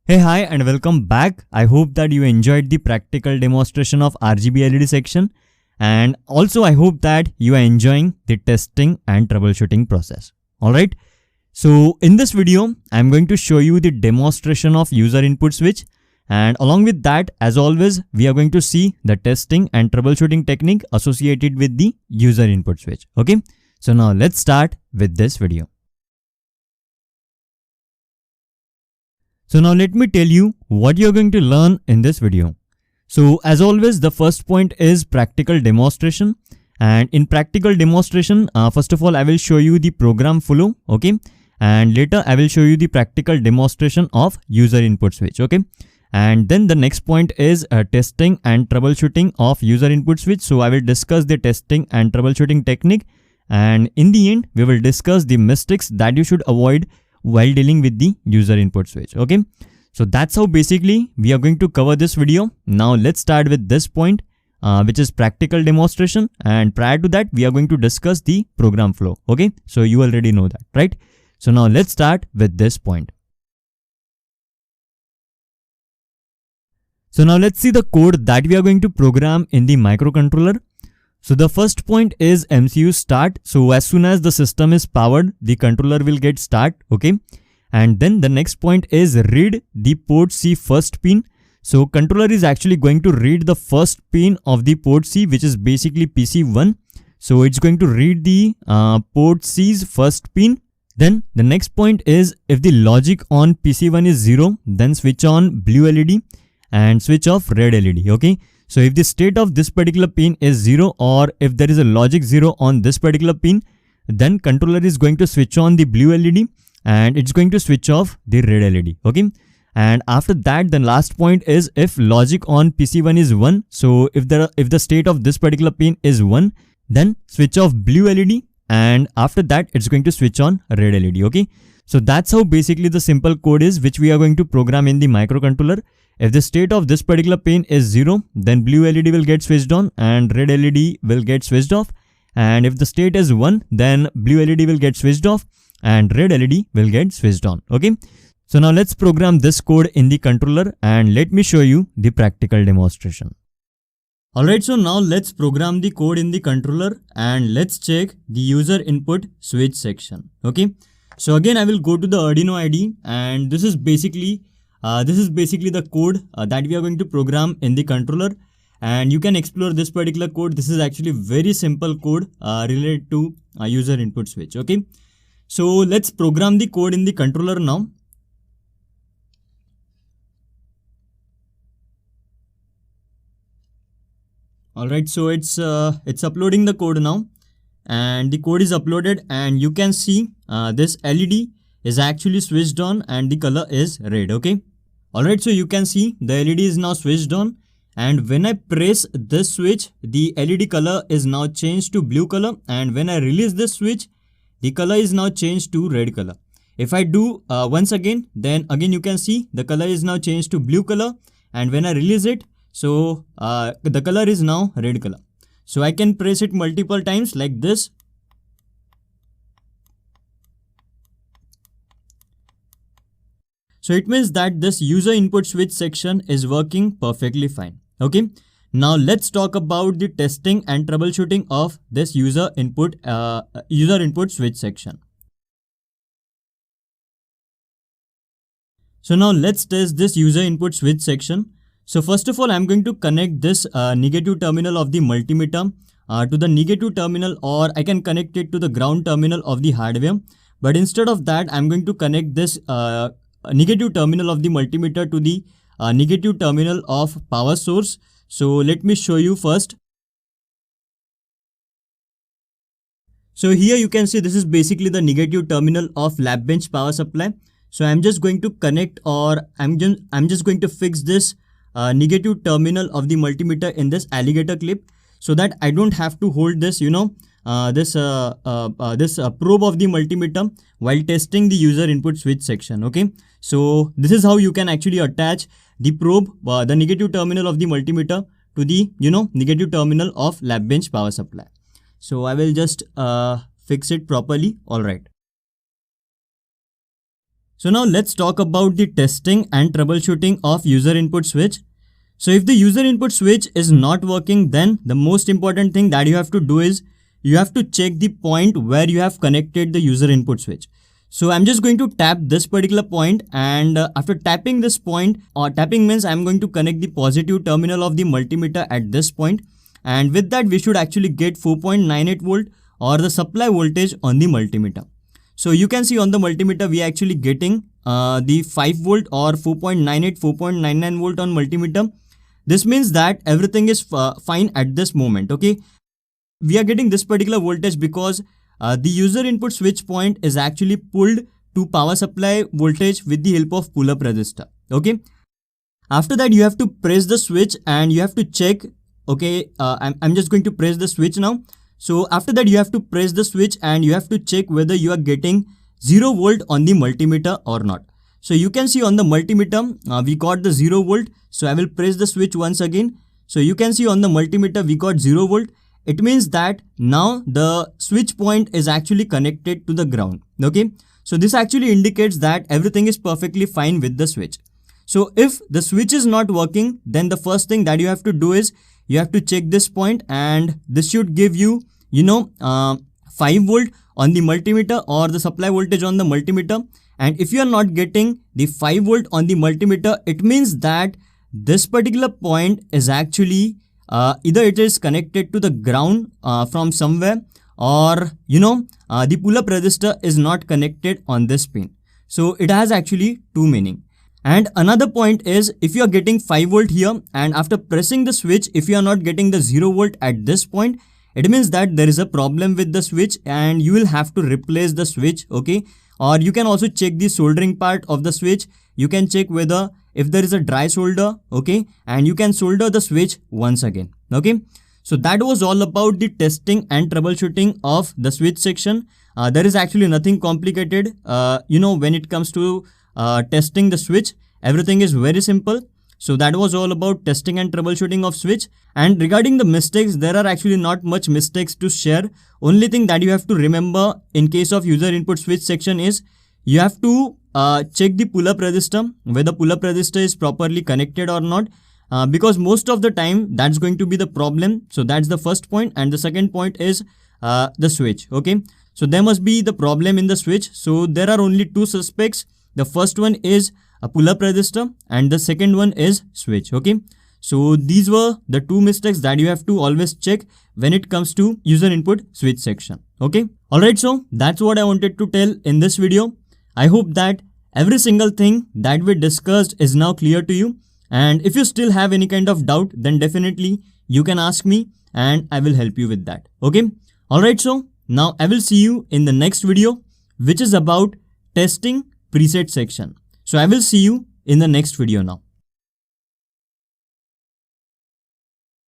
Hey, hi, and welcome back. I hope that you enjoyed the practical demonstration of RGB LED section, and also I hope that you are enjoying the testing and troubleshooting process. Alright, so in this video, I'm going to show you the demonstration of user input switch, and along with that, as always, we are going to see the testing and troubleshooting technique associated with the user input switch. Okay, so now let's start with this video. So now let me tell you what you're going to learn in this video. So as always, the first point is practical demonstration. And in practical demonstration, first of all, I will show you the program flow, okay? And later I will show you the practical demonstration of user input switch, okay? And then the next point is testing and troubleshooting of user input switch. So I will discuss the testing and troubleshooting technique. And in the end, we will discuss the mistakes that you should avoid while dealing with the user input switch. Okay, so that's how basically we are going to cover this video. Now let's start with this point, which is practical demonstration, and prior to that we are going to discuss the program flow. Okay, so you already know that, right? So now let's start with this point. So now let's see the code that we are going to program in the microcontroller. So the first point is MCU start. So as soon as the system is powered, the controller will get start, okay? And then the next point is read the port C first pin. So controller is actually going to read the first pin of the port C, which is basically PC1. So it's going to read the port C's first pin. Then the next point is if the logic on PC1 is 0, then switch on blue LED and switch off red LED, okay? So if the state of this particular pin is 0, or if there is a logic 0 on this particular pin, then controller is going to switch on the blue LED and it's going to switch off the red LED, okay? And after that, the last point is if logic on PC1 is 1, so if the state of this particular pin is 1, then switch off blue LED, and after that it's going to switch on red LED, okay? So that's how basically the simple code is, which we are going to program in the microcontroller. If the state of this particular pin is 0, then blue LED will get switched on and red LED will get switched off. And if the state is 1, then blue LED will get switched off and red LED will get switched on. Okay. So now let's program this code in the controller and let me show you the practical demonstration. Alright, so now let's program the code in the controller and let's check the user input switch section. Okay. So again, I will go to the Arduino IDE, and this is basically the code that we are going to program in the controller, and you can explore this particular code. This is actually very simple code related to user input switch. Okay, so let's program the code in the controller now. Alright, so it's uploading the code now, and the code is uploaded, and you can see this LED is actually switched on and the color is red. Okay. Alright, so you can see the LED is now switched on, and when I press this switch, the LED color is now changed to blue color, and when I release this switch, the color is now changed to red color. If I do once again, then again you can see the color is now changed to blue color, and when I release it, so the color is now red color. So I can press it multiple times like this. So it means that this user input switch section is working perfectly fine. Okay. Now let's talk about the testing and troubleshooting of this user input switch section. So now let's test this user input switch section. So first of all, I'm going to connect this negative terminal of the multimeter to the negative terminal, or I can connect it to the ground terminal of the hardware. But instead of that, I'm going to connect this negative terminal of the multimeter to the negative terminal of power source. So let me show you first. So here you can see this is basically the negative terminal of lab bench power supply. So I'm just going to connect, or I'm just going to fix this negative terminal of the multimeter in this alligator clip, so that I don't have to hold this, this probe of the multimeter while testing the user input switch section. Okay, so this is how you can actually attach the probe, the negative terminal of the multimeter to the negative terminal of lab bench power supply. So I will just fix it properly. All right. So now let's talk about the testing and troubleshooting of user input switch. So if the user input switch is not working, then the most important thing that you have to do is you have to check the point where you have connected the user input switch. So I'm just going to tap this particular point, and after tapping this point, or tapping means I'm going to connect the positive terminal of the multimeter at this point, and with that we should actually get 4.98 volt or the supply voltage on the multimeter. So you can see on the multimeter we are actually getting the 5 volt or 4.98, 4.99 volt on multimeter. This means that everything is fine at this moment, okay? We are getting this particular voltage because the user input switch point is actually pulled to power supply voltage with the help of pull-up resistor, okay? After that you have to press the switch and you have to check, okay, I'm just going to press the switch now. So after that you have to press the switch and you have to check whether you are getting 0 volt on the multimeter or not. So you can see on the multimeter we got the 0 volt. So I will press the switch once again. So you can see on the multimeter we got 0 volt. It means that now the switch point is actually connected to the ground, okay? So this actually indicates that everything is perfectly fine with the switch. So if the switch is not working, then the first thing that you have to do is you have to check this point, and this should give you, 5 volt on the multimeter or the supply voltage on the multimeter. And if you are not getting the 5 volt on the multimeter, it means that this particular point is actually either it is connected to the ground from somewhere, or the pull-up resistor is not connected on this pin. So it has actually two meaning. And another point is, if you are getting 5 volt here and after pressing the switch, if you are not getting the 0 volt at this point, it means that there is a problem with the switch and you will have to replace the switch, okay? Or you can also check the soldering part of the switch. You can check whether if there is a dry solder, okay, and you can solder the switch once again, okay? So that was all about the testing and troubleshooting of the switch section. There is actually nothing complicated, when it comes to testing the switch. Everything is very simple. So that was all about testing and troubleshooting of switch. And regarding the mistakes, there are actually not much mistakes to share. Only thing that you have to remember in case of user input switch section is you have to check the pull-up resistor, whether pull-up resistor is properly connected or not, because most of the time that's going to be the problem. So that's the first point. And the second point is the switch, okay? So there must be the problem in the switch. So there are only two suspects. The first one is a pull-up resistor and the second one is switch, okay? So these were the two mistakes that you have to always check when it comes to user input switch section, okay? Alright, so that's what I wanted to tell in this video. I hope that every single thing that we discussed is now clear to you. And if you still have any kind of doubt, then definitely you can ask me and I will help you with that, okay? Alright, so now I will see you in the next video, which is about testing preset section. So I will see you in the next video now.